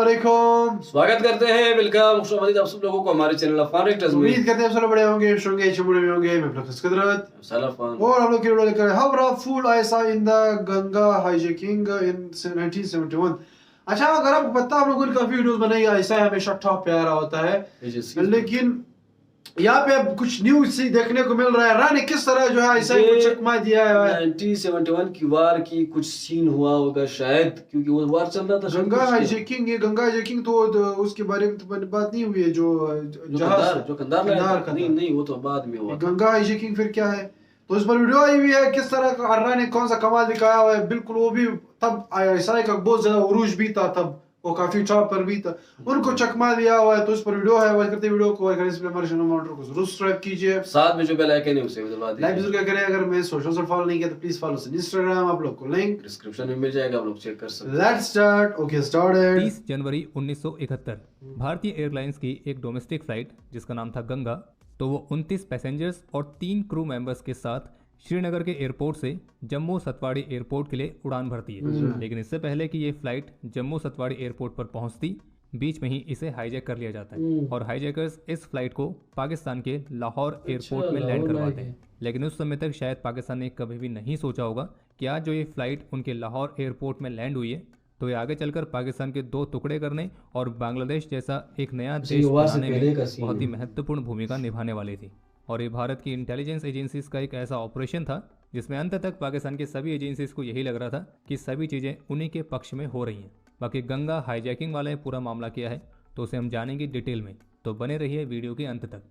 अस्सलामुअलैकुम। स्वागत करते हैं, वेलकम, खुशामदीद आप सब लोगों को हमारे चैनल अफान रेक्टर्स में। उम्मीद करते हैं सब लोग बड़े होंगे, होंगे, अच्छे बुरे भी होंगे। मैं प्रोफेसर कुदरत और हम लोग की वीडियो लेकर Howrah full ISI in the Ganga hijacking in 1971। अच्छा, अगर आपको पता, हम लोगों ने काफी वीडियोस बनाई। आईएसआई हमेशा टॉप पे आ रहा होता है, लेकिन यहाँ पे अब कुछ न्यूज सी देखने को मिल रहा है। रानी किस तरह जो है आईएसआई को चकमा दिया है। 1971 की वार की कुछ सीन हुआ होगा शायद, क्योंकि वो वार चल रहा था। गंगा हाईजैकिंग, ये गंगा हाईजैकिंग तो उसके बारे में तो बात नहीं हुई है। जो जहाज जो कंधार का नहीं, वो तो बाद में हुआ। गंगा हाईजैकिंग फिर क्या है? तो इस पर वीडियो आई हुई है, किस तरह का अर्रा ने कौन सा कमाल दिखाया हुआ है। बिल्कुल वो भी तब आईएसआई का बहुत ज्यादा उरूज भी था, तब वो काफी टॉप पर भी था, उनको चकमा दिया हुआ है। तो इस पर वीडियो है, वॉच करते वीडियो को हमारे चैनल मॉनिटर को जरूर सब्सक्राइब कीजिए, साथ में जो बेल आइकन है उसे भी दबा दीजिए। लाइक जरूर करें। अगर मैं सोशल से फॉलो नहीं किया तो प्लीज फॉलो से इंस्टाग्राम, आप लोग को लिंक डिस्क्रिप्शन में मिल जाएगा, आप लोग चेक कर सकते हैं। Let's start. Okay, started. 30 जनवरी 1971 भारतीय एयरलाइंस की एक डोमेस्टिक फ्लाइट जिसका नाम था गंगा, तो वो 29 पैसेंजर्स और 3 क्रू मेंबर्स के साथ श्रीनगर के एयरपोर्ट से जम्मू सतवाड़ी एयरपोर्ट के लिए उड़ान भरती है। लेकिन इससे पहले कि ये फ्लाइट जम्मू सतवाड़ी एयरपोर्ट पर पहुंचती, बीच में ही इसे हाईजैक कर लिया जाता है और हाईजैकर्स इस फ्लाइट को पाकिस्तान के लाहौर एयरपोर्ट में लैंड करवाते हैं। लेकिन उस समय तक शायद पाकिस्तान ने कभी भी नहीं सोचा होगा कि आज जो ये फ्लाइट उनके लाहौर एयरपोर्ट में लैंड हुई है, तो ये आगे चलकर पाकिस्तान के 2 टुकड़े करने और बांग्लादेश जैसा एक नया देश बनाने में बहुत ही महत्वपूर्ण भूमिका निभाने वाली थी। और ये भारत की इंटेलिजेंस एजेंसीज का एक ऐसा ऑपरेशन था जिसमें अंत तक पाकिस्तान के सभी एजेंसीज को यही लग रहा था कि सभी चीज़ें उन्हीं के पक्ष में हो रही हैं। बाकी गंगा हाईजैकिंग वाला पूरा मामला क्या है तो उसे हम जानेंगे डिटेल में, तो बने रहिए वीडियो के अंत तक।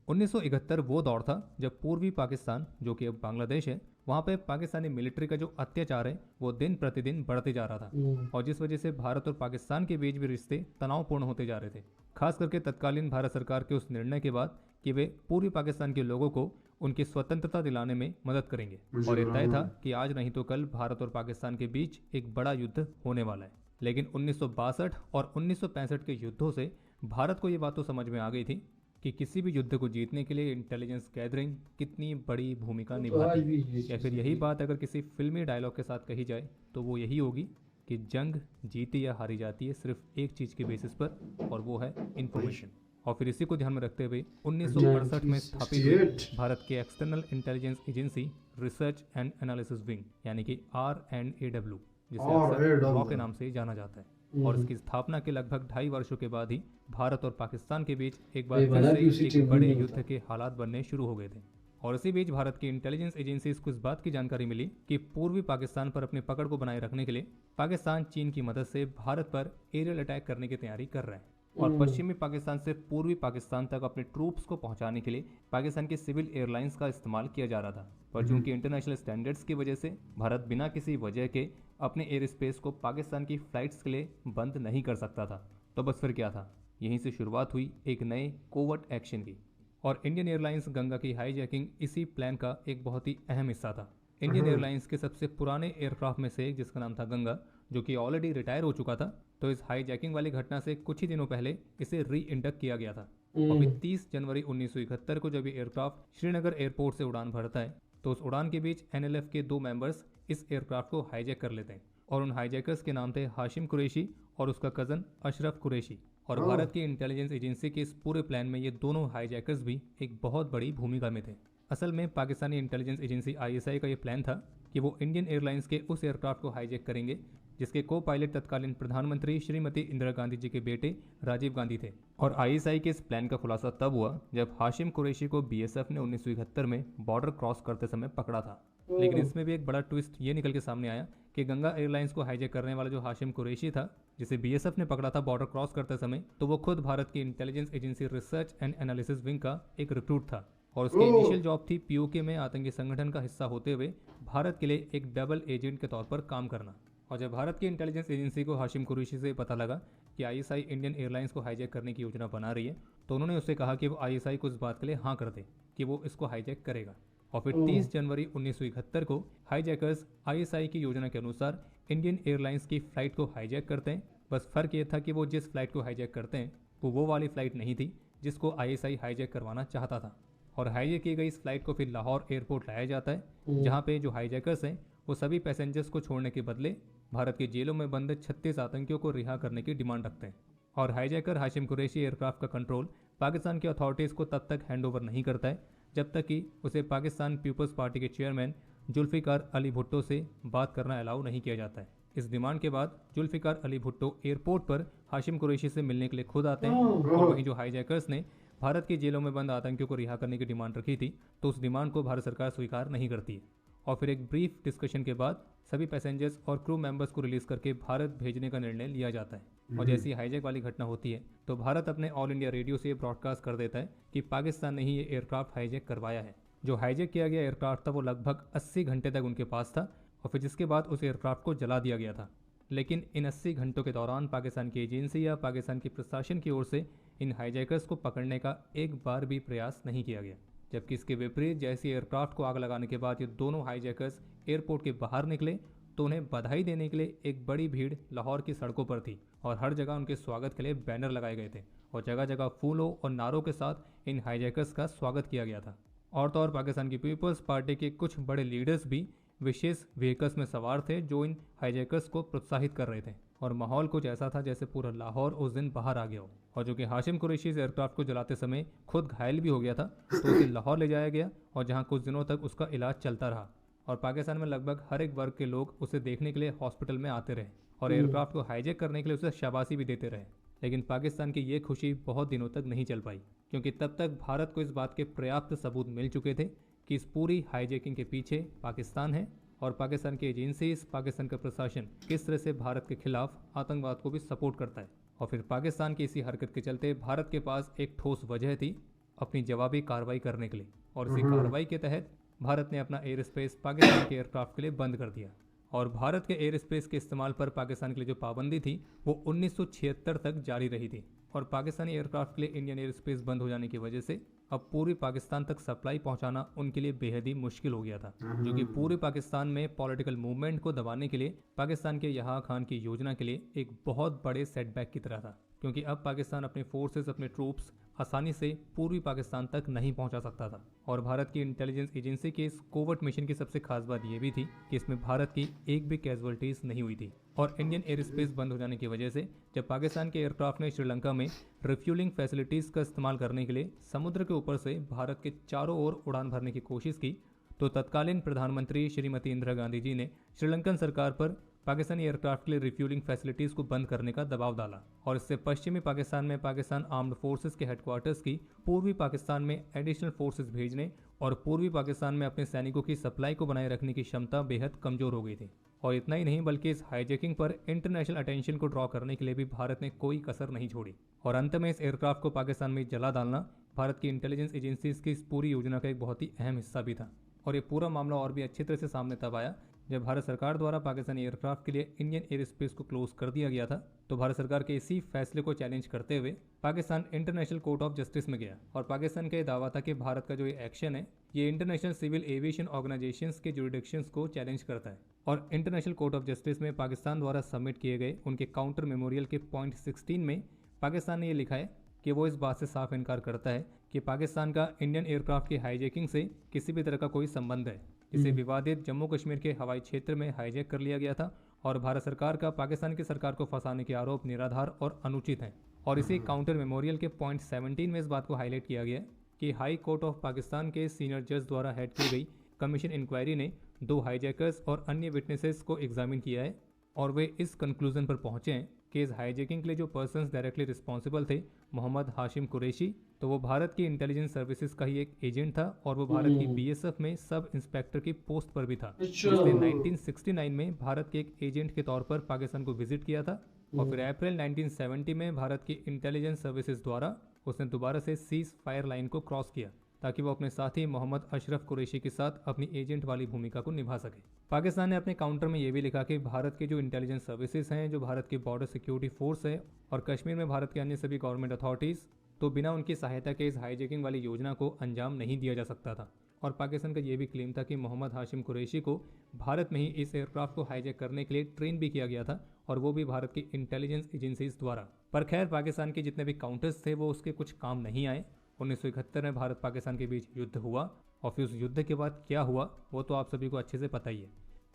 1971 वो दौर था जब पूर्वी पाकिस्तान, जो कि अब बांग्लादेश है, वहाँ पे पाकिस्तानी मिलिट्री का जो अत्याचार है वो दिन प्रतिदिन बढ़ते जा रहा था और जिस वजह से भारत और पाकिस्तान के बीच भी रिश्ते तनावपूर्ण होते जा रहे थे। खास करके तत्कालीन भारत सरकार के उस निर्णय के बाद कि वे पूर्वी पाकिस्तान के लोगों को उनकी स्वतंत्रता दिलाने में मदद करेंगे और ये तय था कि आज नहीं तो कल भारत और पाकिस्तान के बीच एक बड़ा युद्ध होने वाला है। लेकिन 1962 और 1965 के युद्धों से भारत को ये बात तो समझ में आ गई थी कि किसी भी युद्ध को जीतने के लिए इंटेलिजेंस गैदरिंग कितनी बड़ी भूमिका निभाती है। या फिर यही बात अगर किसी फिल्मी डायलॉग के साथ कही जाए तो वो यही होगी कि जंग जीती या हारी जाती है सिर्फ एक चीज़ के बेसिस पर, और वो है इंफॉर्मेशन। और फिर इसी को ध्यान में रखते हुए 1968 में स्थापित हुई भारत की external intelligence agency research and analysis wing, यानी कि RNAW, जिसे अक्सर रॉ के नाम से जाना जाता है। और इसकी स्थापना के लगभग 2.5 वर्षों के बाद ही भारत और पाकिस्तान के बीच एक बार फिर से एक बड़े युद्ध के हालात बनने शुरू हो गए थे। और इसी बीच भारत की इंटेलिजेंस एजेंसीज को इस बात की जानकारी मिली कि पूर्वी पाकिस्तान पर अपनी पकड़ को बनाए रखने के लिए पाकिस्तान चीन की मदद से भारत पर एरियल अटैक करने की तैयारी कर रहा है और पश्चिमी पाकिस्तान से पूर्वी पाकिस्तान तक अपने ट्रूप्स को पहुंचाने के लिए पाकिस्तान की सिविल एयरलाइंस का इस्तेमाल किया जा रहा था। पर चूंकि इंटरनेशनल स्टैंडर्ड्स की वजह से भारत बिना किसी वजह के अपने एयर स्पेस को पाकिस्तान की फ्लाइट्स के लिए बंद नहीं कर सकता था। तो बस फिर क्या था, यहीं से शुरुआत हुई एक नए कोवर्ट एक्शन की। और इंडियन एयरलाइंस गंगा की हाईजैकिंग इसी प्लान का एक बहुत ही अहम हिस्सा था। इंडियन एयरलाइंस के सबसे पुराने एयरक्राफ्ट में से एक, जिसका नाम था गंगा, जो कि ऑलरेडी रिटायर हो चुका था, तो इस हाईजैकिंग वाली घटना से कुछ ही दिनों पहले इसे री इंडक्ट किया गया था। और फिर 30 जनवरी 1971 को जब ये एयरक्राफ्ट श्रीनगर एयरपोर्ट से उड़ान भरता है, तो उस उड़ान के बीच NLF के 2 मेंबर्स इस एयरक्राफ्ट को हाईजैक कर लेते हैं और उन हाईजैकर्स के नाम थे हाशिम कुरैशी और उसका कज़न अशरफ कुरैशी। और भारत की इंटेलिजेंस एजेंसी के इस पूरे प्लान में ये दोनों हाईजैकर्स भी एक बहुत बड़ी भूमिका में थे। असल में पाकिस्तानी इंटेलिजेंस एजेंसी ISI का ये प्लान था कि वो इंडियन एयरलाइंस के उस एयरक्राफ्ट को हाईजैक करेंगे जिसके को पायलट तत्कालीन प्रधानमंत्री श्रीमती इंदिरा गांधी जी के बेटे राजीव गांधी थे। और ISI के इस प्लान का खुलासा तब हुआ जब हाशिम कुरैशी को BSF ने 1971 में बॉर्डर क्रॉस करते समय पकड़ा था। लेकिन इसमें भी एक बड़ा ट्विस्ट ये निकल के सामने आया कि गंगा एयरलाइंस को हाईजैक करने वाला जो हाशिम कुरैशी था, जिसे BSF ने पकड़ा था बॉर्डर क्रॉस करते समय, तो वो खुद भारत की intelligence agency research and analysis wing का एक रिक्रूट था और उसकी इनिशियल जॉब थी POK में आतंकी संगठन का हिस्सा होते हुए भारत के लिए एक डबल एजेंट के तौर पर काम करना। और जब भारत की इंटेलिजेंस एजेंसी को हाशिम कुरैशी से पता लगा कि ISI इंडियन एयरलाइंस को हाईजैक करने की योजना बना रही है, तो उन्होंने उससे कहा कि वो ISI को इस बात के लिए हाँ कर दे कि वो इसको हाईजैक करेगा। और फिर 30 जनवरी 1971 को हाईजैकर्स ISI की योजना के अनुसार इंडियन एयरलाइंस की फ़्लाइट को हाईजैक करते हैं। बस फ़र्क ये था कि वो जिस फ्लाइट को हाईजैक करते हैं वो वाली फ़्लाइट नहीं थी जिसको ISI हाईजैक करवाना चाहता था। और हाईजैक की गई इस फ्लाइट को फिर लाहौर एयरपोर्ट लाया जाता है, जहाँ पे जो हाईजैकर्स हैं वो सभी पैसेंजर्स को छोड़ने के बदले भारत की जेलों में बंद 36 आतंकियों को रिहा करने की डिमांड रखते हैं। और हाईजैकर हाशिम कुरैशी एयरक्राफ्ट का कंट्रोल पाकिस्तान की अथॉरिटीज़ को तब तक हैंडओवर नहीं करता है जब तक कि उसे पाकिस्तान पीपल्स पार्टी के चेयरमैन जुल्फ़िकार अली भुट्टो से बात करना अलाउ नहीं किया जाता है। इस डिमांड के बाद जुल्फ़िकार अली भुट्टो एयरपोर्ट पर हाशिम कुरैशी से मिलने के लिए खुद आते हैं। और वहीं जो हाईजैकर्स ने भारत की जेलों में बंद आतंकियों को रिहा करने की डिमांड रखी थी, तो उस डिमांड को भारत सरकार स्वीकार नहीं करती है। और फिर एक ब्रीफ डिस्कशन के बाद सभी पैसेंजर्स और क्रू मेंबर्स को रिलीज करके भारत भेजने का निर्णय लिया जाता है। और जैसी हाईजैक वाली घटना होती है तो भारत अपने ऑल इंडिया रेडियो से ब्रॉडकास्ट कर देता है कि पाकिस्तान ने ही ये एयरक्राफ्ट हाईजैक करवाया है। जो हाईजैक किया गया एयरक्राफ्ट था वो लगभग 80 घंटे तक उनके पास था और फिर जिसके बाद उस एयरक्राफ्ट को जला दिया गया था। लेकिन इन 80 घंटों के दौरान पाकिस्तान की एजेंसी या पाकिस्तान की प्रशासन की ओर से इन हाईजैकर्स को पकड़ने का एक बार भी प्रयास नहीं किया गया। जबकि इसके विपरीत जैसे एयरक्राफ्ट को आग लगाने के बाद ये दोनों हाईजैकर्स एयरपोर्ट के बाहर निकले तो उन्हें बधाई देने के लिए एक बड़ी भीड़ लाहौर की सड़कों पर थी और हर जगह उनके स्वागत के लिए बैनर लगाए गए थे और जगह जगह फूलों और नारों के साथ इन हाईजैकर्स का स्वागत किया गया था। और तो और पाकिस्तान की पीपल्स पार्टी के कुछ बड़े लीडर्स भी विशेष व्हीकल्स में सवार थे जो इन हाईजैकर्स को प्रोत्साहित कर रहे थे और माहौल कुछ ऐसा था जैसे पूरा लाहौर उस दिन बाहर आ गया हो। और जो कि हाशिम कुरैशी इस एयरक्राफ्ट को जलाते समय खुद घायल भी हो गया था तो उसे लाहौर ले जाया गया और जहां कुछ दिनों तक उसका इलाज चलता रहा। और पाकिस्तान में लगभग हर एक वर्ग के लोग उसे देखने के लिए हॉस्पिटल में आते रहे और एयरक्राफ्ट को हाईजैक करने के लिए उसे शाबाशी भी देते रहे। लेकिन पाकिस्तान की ये खुशी बहुत दिनों तक नहीं चल पाई क्योंकि तब तक भारत को इस बात के पर्याप्त सबूत मिल चुके थे कि इस पूरी हाईजैकिंग के पीछे पाकिस्तान है और पाकिस्तान की एजेंसीज, पाकिस्तान का प्रशासन किस तरह से भारत के खिलाफ आतंकवाद को भी सपोर्ट करता है। और फिर पाकिस्तान की इसी हरकत के चलते भारत के पास एक ठोस वजह थी अपनी जवाबी कार्रवाई करने के लिए और इसी कार्रवाई के तहत भारत ने अपना एयर स्पेस पाकिस्तान के एयरक्राफ्ट के लिए बंद कर दिया। और भारत के एयर स्पेस के इस्तेमाल पर पाकिस्तान के लिए जो पाबंदी थी वो 1976 तक जारी रही थी और पाकिस्तानी एयरक्राफ्ट के लिए इंडियन एयर स्पेस बंद हो जाने की वजह से अब पूरी पाकिस्तान तक सप्लाई पहुंचाना उनके लिए बेहद ही मुश्किल हो गया था, जो कि पूरे पाकिस्तान में पॉलिटिकल मूवमेंट को दबाने के लिए पाकिस्तान के यहा खान की योजना के लिए एक बहुत बड़े सेटबैक की तरह था। क्योंकि अब पाकिस्तान अपने फोर्सेस, अपने ट्रूप्स आसानी से पूर्वी पाकिस्तान तक नहीं पहुंचा सकता था। और भारत की इंटेलिजेंस एजेंसी के इस कोवर्ट मिशन की सबसे खास बात यह भी थी कि इसमें भारत की एक भी कैजुअलिटीज नहीं हुई थी। और इंडियन एयर स्पेस बंद हो जाने की वजह से जब पाकिस्तान के एयरक्राफ्ट ने श्रीलंका में रिफ्यूलिंग फैसिलिटीज़ का इस्तेमाल करने के लिए समुद्र के ऊपर से भारत के चारों ओर उड़ान भरने की कोशिश की तो तत्कालीन प्रधानमंत्री श्रीमती इंदिरा गांधी जी ने श्रीलंकन सरकार पर पाकिस्तानी एयरक्राफ्ट के लिए रिफ्यूलिंग फैसिलिटीज़ को बंद करने का दबाव डाला और इससे पश्चिमी पाकिस्तान में पाकिस्तान आर्म्ड फोर्सेस के हेडक्वार्टर्स की पूर्वी पाकिस्तान में एडिशनल फोर्सेस भेजने और पूर्वी पाकिस्तान में अपने सैनिकों की सप्लाई को बनाए रखने की क्षमता बेहद कमजोर हो गई थी। और इतना ही नहीं बल्कि इस हाईजैकिंग पर इंटरनेशनल अटेंशन को ड्रॉ करने के लिए भी भारत ने कोई कसर नहीं छोड़ी और अंत में इस एयरक्राफ्ट को पाकिस्तान में जला डालना भारत की इंटेलिजेंस एजेंसीज की इस पूरी योजना का एक बहुत ही अहम हिस्सा भी था। और ये पूरा मामला और भी अच्छी तरह से सामने तब आया जब भारत सरकार द्वारा पाकिस्तानी एयरक्राफ्ट के लिए इंडियन एयर स्पेस को क्लोज कर दिया गया था। तो भारत सरकार के इसी फैसले को चैलेंज करते हुए Pakistan international court of justice में गया और पाकिस्तान का ये दावा था कि भारत का जो ये एक्शन है ये इंटरनेशनल सिविल एविएशन ऑर्गेनाइजेशंस के जुरिडिक्शंस को चैलेंज करता है। और इंटरनेशनल कोर्ट ऑफ जस्टिस में पाकिस्तान द्वारा सबमिट किए गए उनके काउंटर मेमोरियल के पॉइंट 16 में पाकिस्तान ने ये लिखा है कि वो इस बात से साफ इनकार करता है कि पाकिस्तान का इंडियन एयरक्राफ्ट की हाईजैकिंग से किसी भी तरह का कोई संबंध है, जिसे विवादित जम्मू कश्मीर के हवाई क्षेत्र में हाईजैक कर लिया गया था और भारत सरकार का पाकिस्तान की सरकार को फंसाने के आरोप निराधार और अनुचित हैं। और इसी काउंटर मेमोरियल के पॉइंट 17 में इस बात को हाईलाइट किया गया कि हाई कोर्ट ऑफ पाकिस्तान के सीनियर जज द्वारा हेड की गई कमीशन इंक्वायरी ने 2 हाईजैकर्स और अन्य विटनेसेस को एग्जामिन किया है और वे इस कंक्लूजन पर पहुंचे हैं कि इस हाईजैकिंग के लिए जो पर्सन्स डायरेक्टली रिस्पॉन्सिबल थे मोहम्मद हाशिम कुरैशी, तो वो भारत की इंटेलिजेंस सर्विसेज का ही एक एजेंट था और वो भारत की बीएसएफ में सब इंस्पेक्टर की पोस्ट पर भी था। उसने 1969 में भारत के एक एजेंट के तौर पर पाकिस्तान को विजिट किया था और फिर अप्रैल 1970 में भारत की इंटेलिजेंस सर्विसेज द्वारा उसने दोबारा से सीज फायर लाइन को क्रॉस किया ताकि वो अपने साथी मोहम्मद अशरफ कुरैशी के साथ अपनी एजेंट वाली भूमिका को निभा सके। पाकिस्तान ने अपने काउंटर में ये भी लिखा कि भारत के जो इंटेलिजेंस सर्विसेज हैं, जो भारत की बॉर्डर सिक्योरिटी फोर्स है और कश्मीर में भारत के अन्य सभी गवर्नमेंट अथॉरिटीज़, तो बिना उनकी सहायता के इस हाईजैकिंग वाली योजना को अंजाम नहीं दिया जा सकता था। और पाकिस्तान का ये भी क्लेम था कि मोहम्मद हाशिम कुरैशी को भारत में ही इस एयरक्राफ्ट को हाईजैक करने के लिए ट्रेन भी किया गया था और वो भी भारत की इंटेलिजेंस एजेंसीज द्वारा। पर खैर पाकिस्तान के जितने भी काउंटर्स थे वो उसके कुछ काम नहीं आए 1971 में भारत पाकिस्तान के बीच युद्ध हुआ और फिर उस युद्ध के बाद क्या हुआ वो तो आप सभी को अच्छे से पता ही है।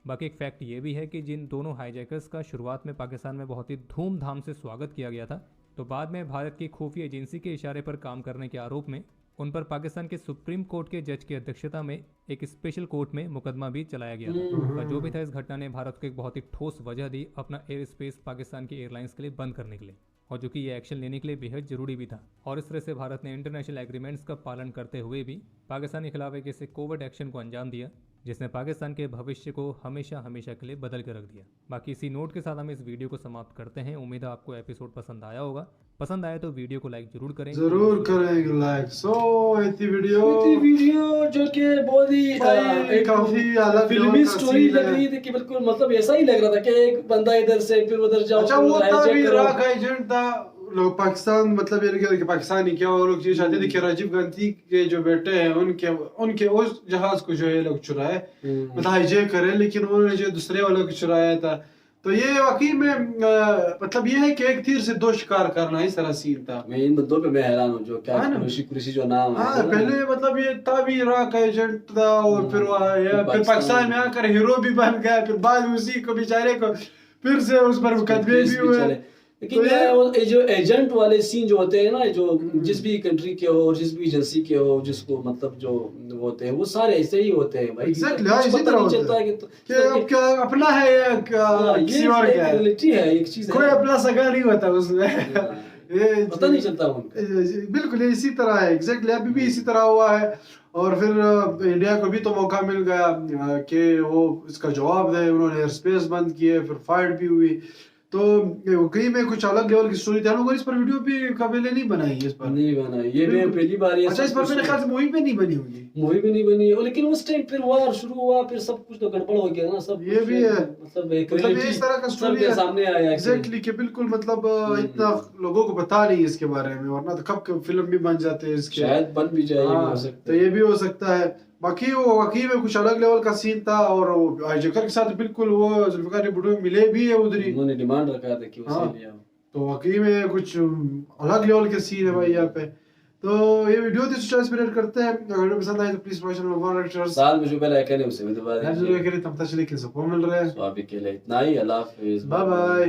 बाकी एक फैक्ट ये भी है कि जिन दोनों हाईजैकर्स का शुरुआत में पाकिस्तान में बहुत ही धूमधाम से स्वागत किया गया था, तो बाद में भारत की खुफिया एजेंसी के इशारे पर काम करने के आरोप में उन पर पाकिस्तान के सुप्रीम कोर्ट के जज की अध्यक्षता में एक स्पेशल कोर्ट में मुकदमा भी चलाया गया था। पर जो भी था, इस घटना ने भारत को एक बहुत ही ठोस वजह दी अपना एयर स्पेस पाकिस्तान की एयरलाइंस के लिए बंद करने के लिए, और जो कि ये एक्शन लेने के लिए बेहद जरूरी भी था। और इस तरह से भारत ने इंटरनेशनल एग्रीमेंट्स का पालन करते हुए भी पाकिस्तान के खिलाफ एक ऐसे कोवर्ट एक्शन को अंजाम दिया जिसने पाकिस्तान के भविष्य को हमेशा हमेशा के लिए बदल कर रख दिया। बाकी इसी नोट के साथ हम इस वीडियो को समाप्त करते हैं। उम्मीद है आपको एपिसोड पसंद आया होगा। पसंद आया तो वीडियो को लाइक जरूर करें। करेंगे लाइक। सो इतनी वीडियो जो कि बहुत ही काफी अलग फिल्मी स्टोरी लग रही थी कि बिल्कुल मतलब ऐसा ही लग रहा था कि एक बंदा इधर से फिर उधर जाओ। अच्छा, वो था भी राग एजेंट था। लोग पाकिस्तान मतलब ये कि पाकिस्तानी क्या वो लोग चाहते थे कि राजीव गांधी के जो बेटे हैं उनके उस जहाज को जो है लोग चुराए, मतलब हाईजैक करे, लेकिन उन्होंने जो दूसरे वालों को चुराया था। तो ये वाकई में मतलब ये है कि एक तीर से दो शिकार करना, इस तरह सीन था। मैं इन बंदों पे मैं हैरान हूँ जो क्या कुरैशी जो नाम है। हाँ, पहले मतलब ये था भी इराक एजेंट था और फिर फिर पाकिस्तान में आकर हीरो भी बन गया, फिर बाद में उसी को बेचारे को फिर से उस पर मुकदमे भी हुए। लेकिन ये जो एजेंट वाले सीन जो होते हैं ना, जो जिस भी कंट्री के हो, जिस भी एजेंसी के हो, जिसको मतलब जो होते हैं वो सारे ऐसे ही होते हैं भाई। एग्जैक्टली, इसी तरह चलता है कि अब क्या अपना है या किसी और का है। रियलिटी है, एक चीज है, कोई अपना सगा नहीं होता उसमें। ये पता नहीं चलता उनको। बिल्कुल इसी तरह है, एग्जैक्टली अभी भी इसी तरह हुआ है। और फिर इंडिया को भी तो मौका मिल गया कि वो इसका जवाब दे। उन्होंने एयर स्पेस बंद किए, फिर फाइट भी हुई। तो कहीं में कुछ अलग लेवल की स्टोरी थी। हम लोगों ने इस पर वीडियो भी कबीले नहीं बनाई, इस पर नहीं बनाई। ये मैं पहली बार ये अच्छा, इस पर मेरे ख्याल से मूवी भी नहीं बनी होगी। मूवी भी नहीं बनी, लेकिन उस टाइम फिर वार शुरू हुआ, फिर सब कुछ तो गड़बड़ हो गया ना सब। ये भी है, मतलब एक इस तरह का स्टोरी है सामने आया एग्जैक्टली कि बिल्कुल मतलब इतना लोगों को पता नहीं इसके बारे में, वरना तो कब फिल्म भी बन जाते हैं इसके, शायद बन भी जाए। हो सकता है, तो ये भी हो सकता है। बाकी वो वाकई में कुछ अलग लेवल का सीन था। और हाईजैकर के साथ बिल्कुल वो जुल्फिकार भुट्टो मिले भी है उधरी, उन्होंने डिमांड रखा था कि उसे लिया। तो वाकई में कुछ अलग लेवल के सीन है भाई यहाँ पे। तो ये वीडियो 340 मिनट करते हैं। अगर वीडियो पसंद आए तो प्लीज साल में जो पहले कहने उसे भी दबा दीजिए। जरूर करें, तब तक चलिए कि सबको मिल रहा है। तो अभी के लिए इतना ही। अल्लाह हाफिज़, बाय बाय।